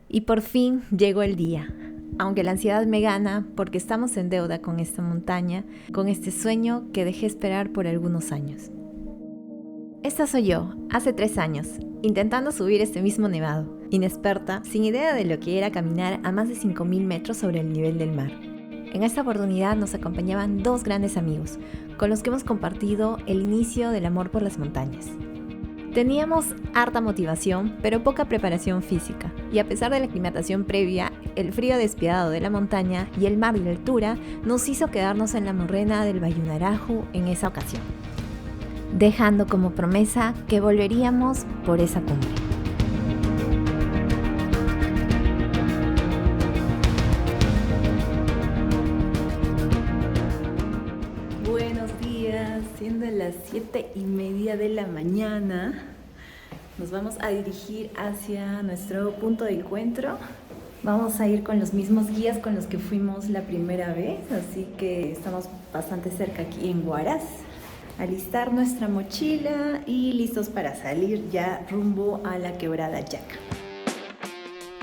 Y por fin llegó el día. Aunque la ansiedad me gana porque estamos en deuda con esta montaña, con este sueño que dejé esperar por algunos años. Esta soy yo, hace 3 años, intentando subir este mismo nevado, inexperta, sin idea de lo que era caminar a más de 5.000 metros sobre el nivel del mar. En esta oportunidad nos acompañaban 2 grandes amigos, con los que hemos compartido el inicio del amor por las montañas. Teníamos harta motivación, pero poca preparación física, y a pesar de la aclimatación previa, el frío despiadado de la montaña y el mar y la altura nos hizo quedarnos en la morrena del Bayunaraju en esa ocasión, dejando como promesa que volveríamos por esa cumbre. Buenos días, siendo las 7:30 de la mañana, nos vamos a dirigir hacia nuestro punto de encuentro. Vamos a ir con los mismos guías con los que fuimos la primera vez, así que estamos bastante cerca aquí en Huaraz. Alistar nuestra mochila y listos para salir ya rumbo a la Quebrada Yaca.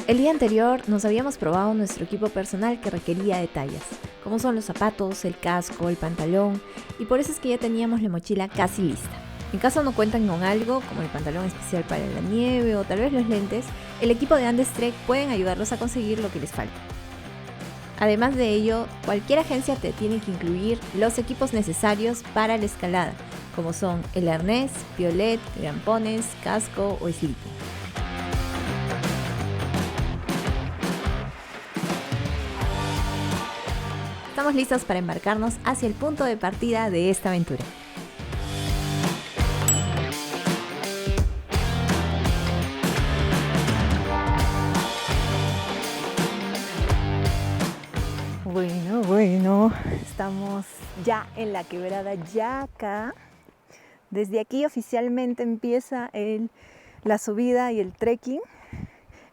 El día anterior nos habíamos probado nuestro equipo personal que requería detalles, como son los zapatos, el casco, el pantalón, y por eso es que ya teníamos la mochila casi lista. En caso no cuentan con algo, como el pantalón especial para la nieve o tal vez los lentes, el equipo de Andes Trek pueden ayudarlos a conseguir lo que les falta. Además de ello, cualquier agencia te tiene que incluir los equipos necesarios para la escalada, como son el arnés, piolet, crampones, casco o sleeping. Estamos listos para embarcarnos hacia el punto de partida de esta aventura. Bueno, estamos ya en la Quebrada Yaca. Desde aquí oficialmente empieza la subida y el trekking.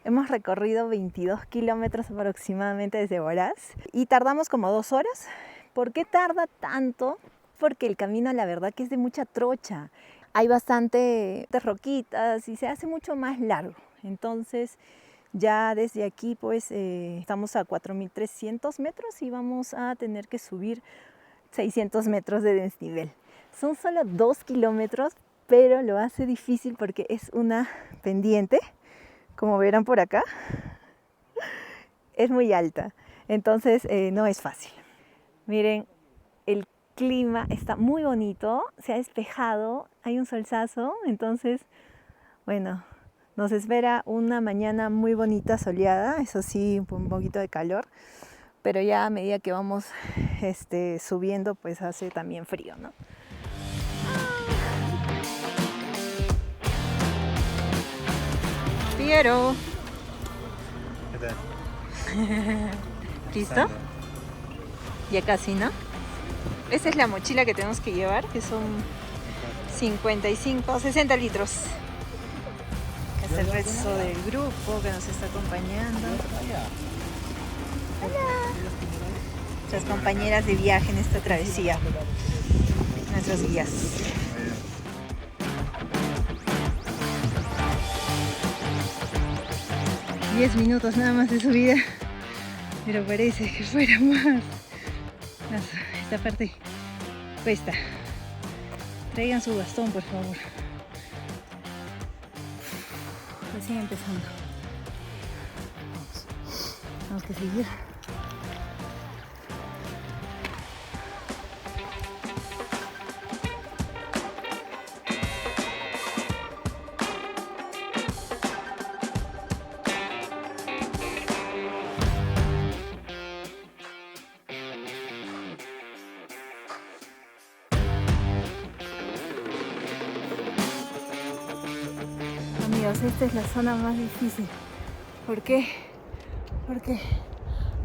Hemos recorrido 22 kilómetros aproximadamente desde Huaraz y tardamos como 2 horas. ¿Por qué tarda tanto? Porque el camino, la verdad, que es de mucha trocha. Hay bastante roquitas y se hace mucho más largo. Entonces, ya desde aquí pues estamos a 4.300 metros y vamos a tener que subir 600 metros de desnivel. Son solo 2 kilómetros, pero lo hace difícil porque es una pendiente. Como verán por acá, es muy alta, entonces no es fácil. Miren, el clima está muy bonito, se ha despejado, hay un solzazo, entonces, bueno, nos espera una mañana muy bonita, soleada, eso sí, un poquito de calor, pero ya a medida que vamos subiendo, pues hace también frío, ¿no? Piero. ¿Qué tal? ¿Listo? Ya casi, ¿no? Esta es la mochila que tenemos que llevar, que son 55, 60 litros. Este es el resto del grupo que nos está acompañando. Hola. Nuestras compañeras de viaje en esta travesía. Nuestros guías. 10 minutos nada más de subida, pero parece que fuera más. Esta parte cuesta. Traigan su bastón, por favor. Recién empezando. Vamos que seguir. Amigos, esta es la zona más difícil. ¿Por qué? Porque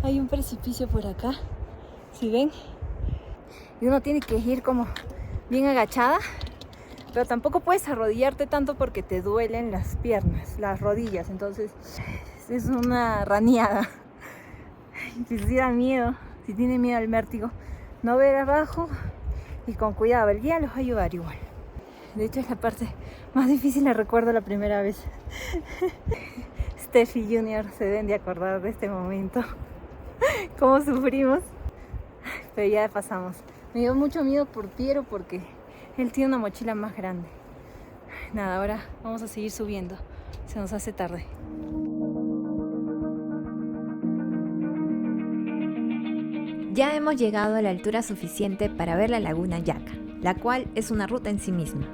hay un precipicio por acá, ¿sí ven? Y uno tiene que ir como bien agachada, pero tampoco puedes arrodillarte tanto porque te duelen las piernas, las rodillas, entonces es una raneada. Si da miedo, si tiene miedo al vértigo, no ver abajo y con cuidado, el guía los va a ayudar igual. De hecho es la parte más difícil, la recuerdo la primera vez. Steffi Junior se deben de acordar de este momento. Cómo sufrimos. Pero ya pasamos. Me dio mucho miedo por Piero porque él tiene una mochila más grande. Nada, ahora vamos a seguir subiendo. Se nos hace tarde. Ya hemos llegado a la altura suficiente para ver la laguna Yaca, la cual es una ruta en sí misma.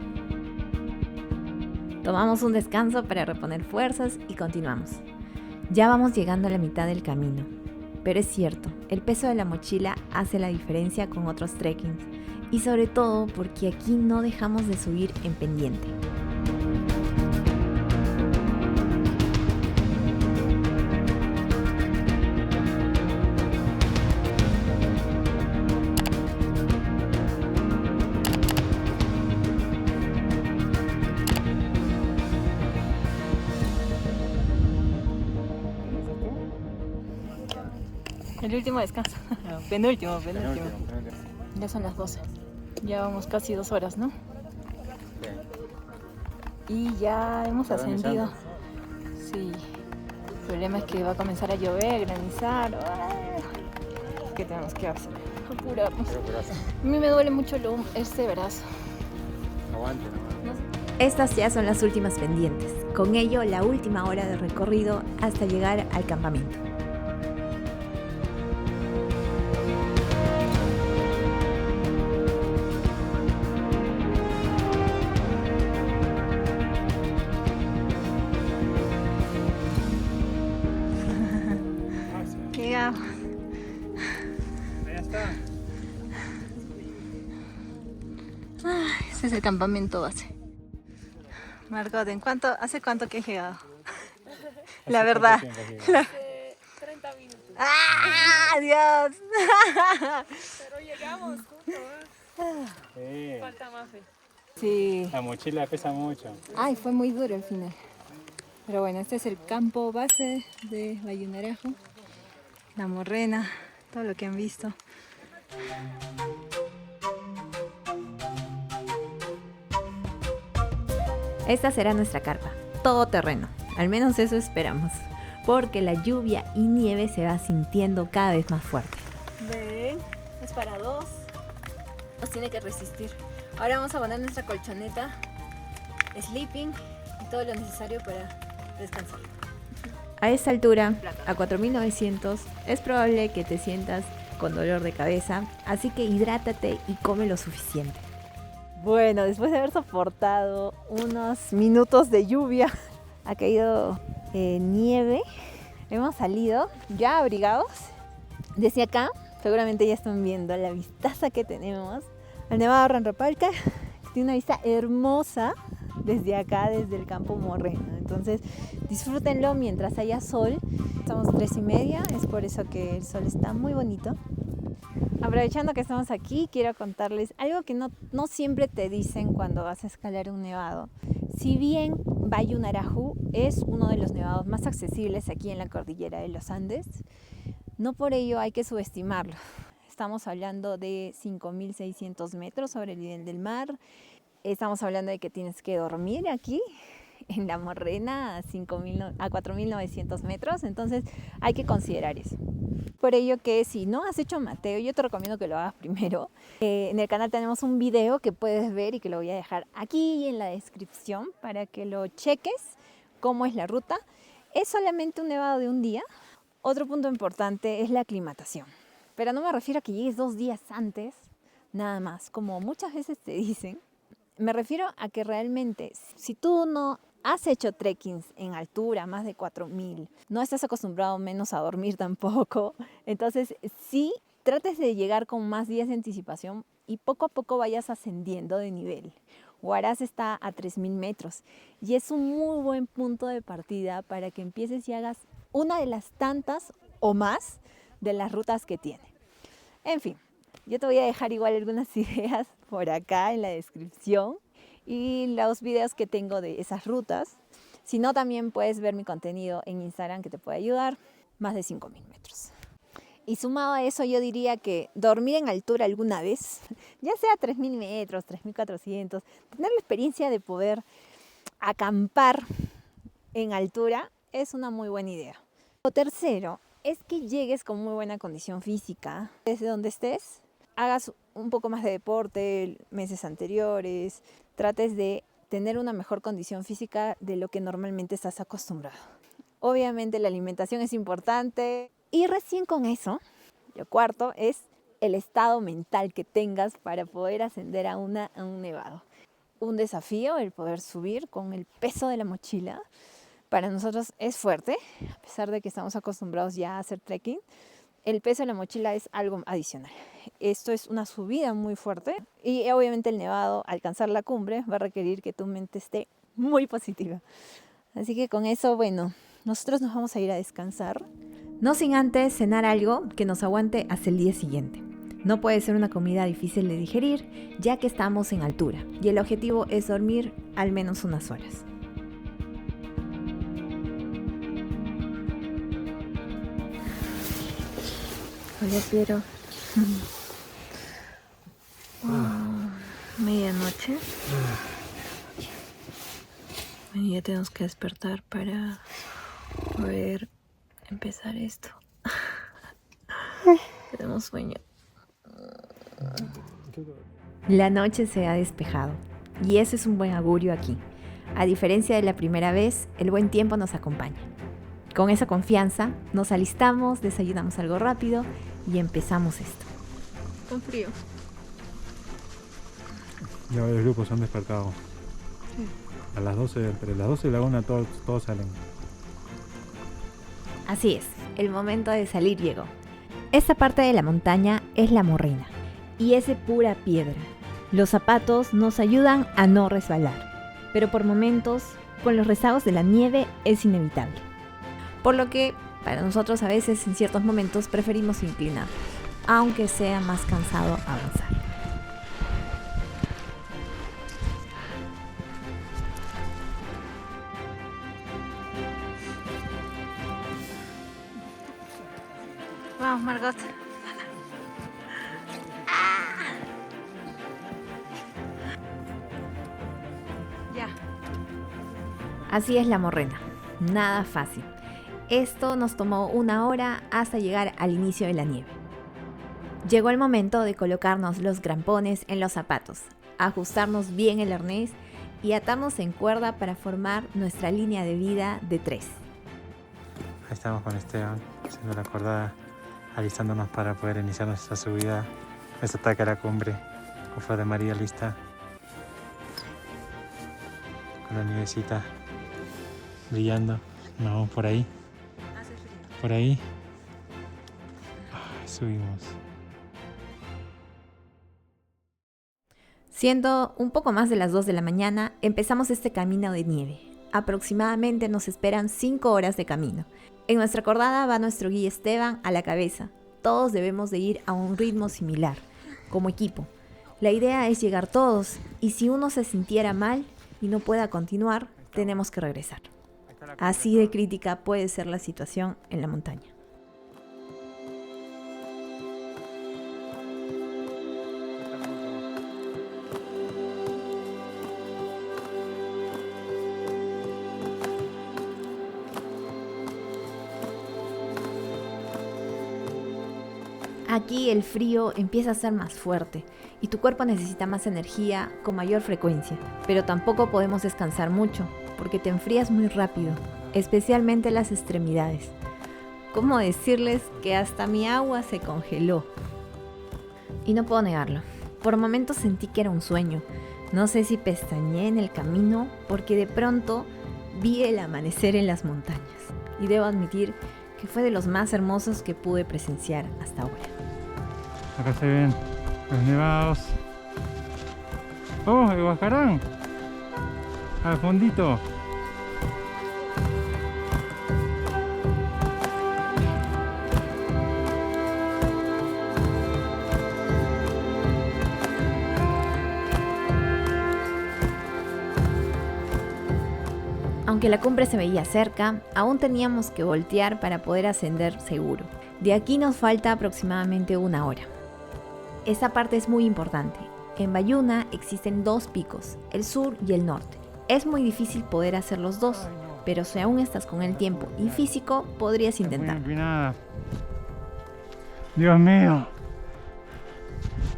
Tomamos un descanso para reponer fuerzas y continuamos. Ya vamos llegando a la mitad del camino. Pero es cierto, el peso de la mochila hace la diferencia con otros trekkings. Y sobre todo porque aquí no dejamos de subir en pendiente. El último descanso. Penúltimo. Ya son las 12. Ya vamos casi 2 horas, ¿no? Y ya hemos ascendido. Sí. El problema es que va a comenzar a llover, granizar. ¿Qué tenemos que hacer? Apurarnos. A mí me duele mucho este brazo. Aguante, ¿no? Estas ya son las últimas pendientes. Con ello, la última hora de recorrido hasta llegar al campamento. Llegamos. Ahí está. Ese es el campamento base. Margot, ¿hace cuánto que has llegado? La verdad. 30 minutos. ¡Ah, Dios! Pero llegamos juntos. Sí. Falta más fe. Sí. La mochila pesa mucho. Ay, fue muy duro al final. Pero bueno, este es el campo base de Bayunarajo. La morrena, todo lo que han visto. Esta será nuestra carpa, todo terreno, al menos eso esperamos, porque la lluvia y nieve se va sintiendo cada vez más fuerte. Ven, es para 2. Nos tiene que resistir. Ahora vamos a poner nuestra colchoneta, sleeping y todo lo necesario para descansar. A esta altura, a 4900, es probable que te sientas con dolor de cabeza, así que hidrátate y come lo suficiente. Bueno, después de haber soportado unos minutos de lluvia, ha caído nieve. Hemos salido ya abrigados. Desde acá, seguramente ya están viendo la vistaza que tenemos al Nevado Ranrapalca. Tiene una vista hermosa desde acá, desde el campo Morrena. Entonces, disfrútenlo mientras haya sol. Estamos 3:30, es por eso que el sol está muy bonito. Aprovechando que estamos aquí, quiero contarles algo que no siempre te dicen cuando vas a escalar un nevado. Si bien Bayunarajo es uno de los nevados más accesibles aquí en la cordillera de los Andes, no por ello hay que subestimarlo. Estamos hablando de 5.600 metros sobre el nivel del mar. Estamos hablando de que tienes que dormir aquí en la Morrena a 4.900 metros, entonces hay que considerar eso. Por ello que si no has hecho Mateo, yo te recomiendo que lo hagas primero. En el canal tenemos un video que puedes ver y que lo voy a dejar aquí en la descripción para que lo cheques cómo es la ruta. Es solamente un nevado de un día. Otro punto importante es la aclimatación. Pero no me refiero a que llegues 2 días antes, nada más, como muchas veces te dicen. Me refiero a que realmente, si tú no has hecho trekkings en altura, más de 4.000, no estás acostumbrado menos a dormir tampoco, entonces sí, trates de llegar con más días de anticipación y poco a poco vayas ascendiendo de nivel. Huaraz está a 3.000 metros y es un muy buen punto de partida para que empieces y hagas una de las tantas o más de las rutas que tiene. En fin, yo te voy a dejar igual algunas ideas por acá en la descripción y los videos que tengo de esas rutas. Si no, también puedes ver mi contenido en Instagram que te puede ayudar, más de 5.000 metros. Y sumado a eso, yo diría que dormir en altura alguna vez, ya sea 3.000 metros, 3.400, tener la experiencia de poder acampar en altura es una muy buena idea. Lo tercero es que llegues con muy buena condición física. Desde donde estés, hagas un poco más de deporte meses anteriores, trates de tener una mejor condición física de lo que normalmente estás acostumbrado. Obviamente la alimentación es importante y recién con eso, lo cuarto es el estado mental que tengas para poder ascender a un nevado. Un desafío el poder subir con el peso de la mochila. Para nosotros es fuerte, a pesar de que estamos acostumbrados ya a hacer trekking. El peso de la mochila es algo adicional. Esto es una subida muy fuerte y obviamente el nevado, alcanzar la cumbre, va a requerir que tu mente esté muy positiva. Así que con eso, bueno, nosotros nos vamos a ir a descansar. No sin antes cenar algo que nos aguante hasta el día siguiente. No puede ser una comida difícil de digerir, ya que estamos en altura y el objetivo es dormir al menos unas horas. Hola, Piero. Medianoche. Y ya tenemos que despertar para poder empezar esto. Tenemos sueño. La noche se ha despejado y eso es un buen augurio aquí. A diferencia de la primera vez, el buen tiempo nos acompaña. Con esa confianza, nos alistamos, desayunamos algo rápido y empezamos esto. Con frío. Ya varios grupos se han despertado. A las 12, entre las 12 y la 1 todos salen. Así es, el momento de salir llegó. Esta parte de la montaña es la morrina y es de pura piedra. Los zapatos nos ayudan a no resbalar, pero por momentos, con los rezagos de la nieve es inevitable. Por lo que, para nosotros a veces en ciertos momentos preferimos inclinarnos, aunque sea más cansado avanzar. Vamos, Margot. Ya. Así es la morrena, nada fácil. Esto nos tomó 1 hora hasta llegar al inicio de la nieve. Llegó el momento de colocarnos los grampones en los zapatos, ajustarnos bien el arnés y atarnos en cuerda para formar nuestra línea de vida de 3. Ahí estamos con Esteban, haciendo la cordada, alistándonos para poder iniciar nuestra subida, nuestro ataque a la cumbre, con Flor de María lista, con la nievecita brillando. Nos vamos por ahí. Hace frío. Por ahí. Subimos. Siendo un poco más de las 2 de la mañana, empezamos este camino de nieve. Aproximadamente nos esperan 5 horas de camino. En nuestra cordada va nuestro guía Esteban a la cabeza. Todos debemos de ir a un ritmo similar, como equipo. La idea es llegar todos y si uno se sintiera mal y no pueda continuar, tenemos que regresar. Así de crítica puede ser la situación en la montaña. Aquí el frío empieza a ser más fuerte y tu cuerpo necesita más energía con mayor frecuencia, pero tampoco podemos descansar mucho porque te enfrías muy rápido, especialmente las extremidades. ¿Cómo decirles que hasta mi agua se congeló? Y no puedo negarlo, por momentos sentí que era un sueño. No sé si pestañeé en el camino porque de pronto vi el amanecer en las montañas y debo admitir que fue de los más hermosos que pude presenciar hasta ahora. Acá se ven los nevados. ¡Oh, el Huascarán! Al fondito. Aunque la cumbre se veía cerca, aún teníamos que voltear para poder ascender seguro. De aquí nos falta aproximadamente 1 hora. Esta parte es muy importante. En Bayuna existen 2 picos, el sur y el norte. Es muy difícil poder hacer los dos, pero si aún estás con el tiempo y físico, podrías Muy intentar. empinada. Dios mío.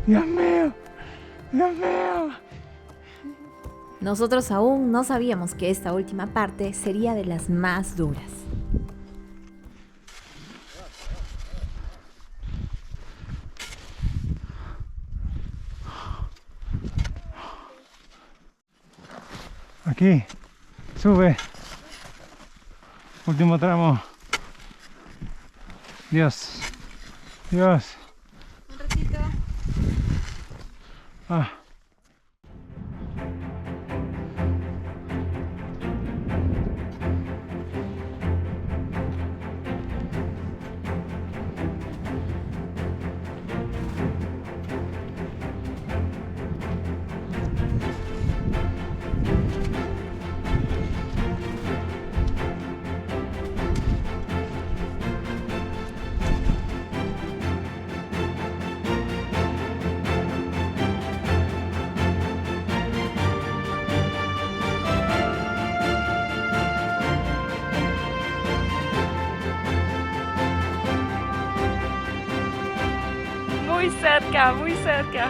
Dios mío. Dios mío. Nosotros aún no sabíamos que esta última parte sería de las más duras. Aquí, sube. Último tramo. Dios. Dios. Un ratito. Ah. Muy cerca, muy cerca.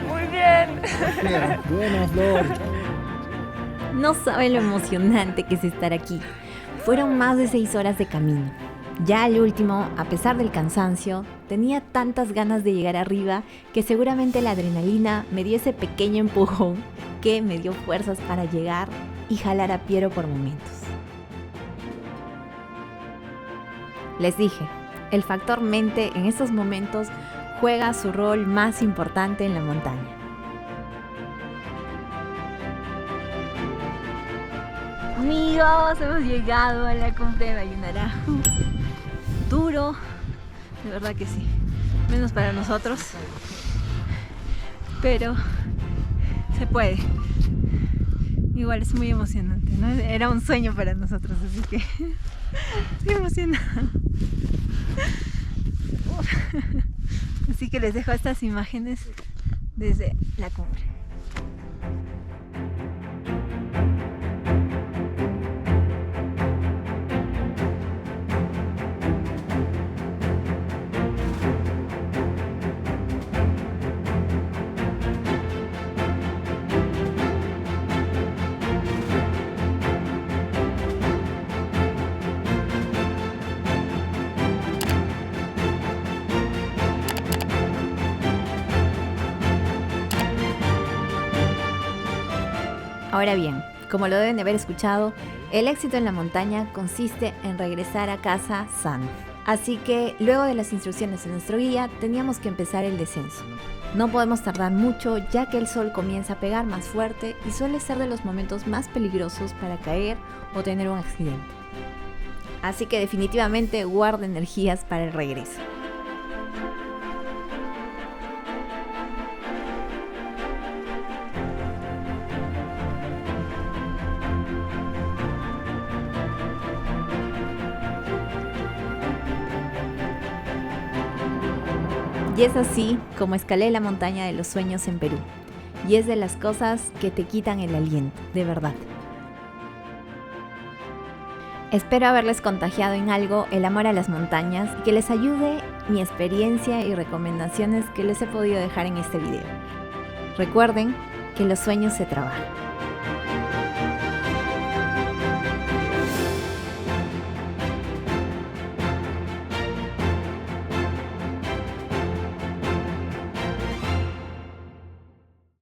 Muy bien. Buena, Flor. No saben lo emocionante que es estar aquí. Fueron más de 6 horas de camino. Ya al último, a pesar del cansancio, tenía tantas ganas de llegar arriba que seguramente la adrenalina me dio ese pequeño empujón que me dio fuerzas para llegar y jalar a Piero por momentos. Les dije, el factor mente en estos momentos juega su rol más importante en la montaña. Amigos, hemos llegado a la cumbre de Bayunaraju. Duro, de verdad que sí, menos para nosotros, pero se puede. Igual es muy emocionante, ¿no? Era un sueño para nosotros, así que estoy emocionada. Así que les dejo estas imágenes desde la cumbre. Ahora bien, como lo deben de haber escuchado, el éxito en la montaña consiste en regresar a casa sano. Así que luego de las instrucciones de nuestro guía, teníamos que empezar el descenso. No podemos tardar mucho ya que el sol comienza a pegar más fuerte y suele ser de los momentos más peligrosos para caer o tener un accidente. Así que definitivamente guarda energías para el regreso. Y es así como escalé la montaña de los sueños en Perú. Y es de las cosas que te quitan el aliento, de verdad. Espero haberles contagiado en algo el amor a las montañas y que les ayude mi experiencia y recomendaciones que les he podido dejar en este video. Recuerden que los sueños se trabajan.